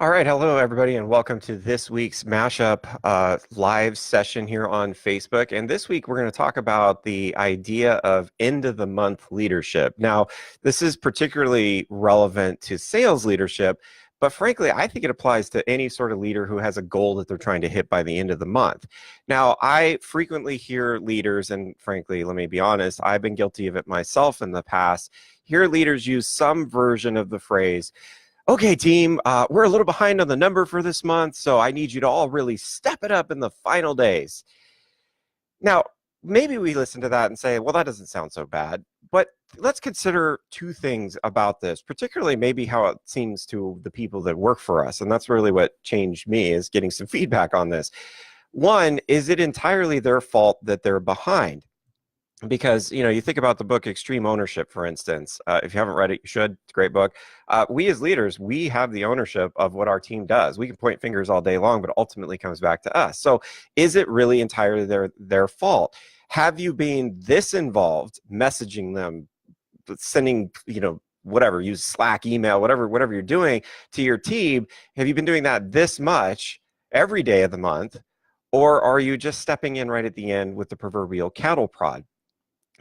All right, hello everybody, and welcome to this week's Mashup live session here on Facebook. And this week we're going to talk about the idea of end of the month leadership. Now, this is particularly relevant to sales leadership, but frankly, I think it applies to any sort of leader who has a goal that they're trying to hit by the end of the month. Now, I frequently hear leaders, and frankly, let me be honest, I've been guilty of it myself in the past, hear leaders use some version of the phrase, okay, team, we're a little behind on the number for this month, so I need you to all really step it up in the final days. Now, maybe we listen to that and say, well, that doesn't sound so bad. But let's consider two things about this, particularly maybe how it seems to the people that work for us. And that's really what changed me, is getting some feedback on this. One, is it entirely their fault that they're behind? Because you think about the book Extreme Ownership, for instance. If you haven't read it, you should. It's a great book. We as leaders, we have the ownership of what our team does. We can point fingers all day long, but ultimately comes back to us. So is it really entirely their fault? Have you been this involved messaging them, sending whatever, use Slack, email, whatever you're doing to your team? Have you been doing that this much every day of the month? Or are you just stepping in right at the end with the proverbial cattle prod?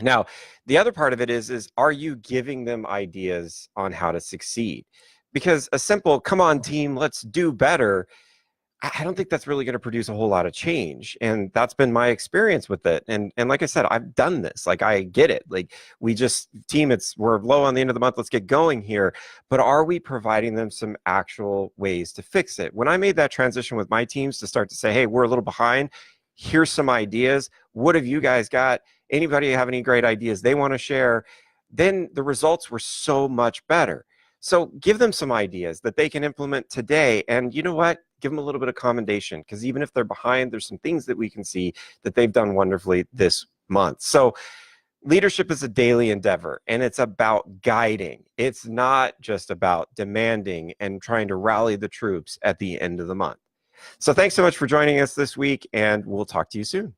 Now, the other part of it is are you giving them ideas on how to succeed? Because a simple, come on team, let's do better, I don't think that's really going to produce a whole lot of change. And that's been my experience with it. And like I said, I've done this. Like, I get it. Like, we just, team, we're low on the end of the month. Let's get going here. But are we providing them some actual ways to fix it? When I made that transition with my teams to start to say, hey, we're a little behind, here's some ideas. What have you guys got? Anybody have any great ideas they want to share? Then the results were so much better. So give them some ideas that they can implement today. And you know what? Give them a little bit of commendation, because even if they're behind, there's some things that we can see that they've done wonderfully this month. So leadership is a daily endeavor, and it's about guiding. It's not just about demanding and trying to rally the troops at the end of the month. So thanks so much for joining us this week, and we'll talk to you soon.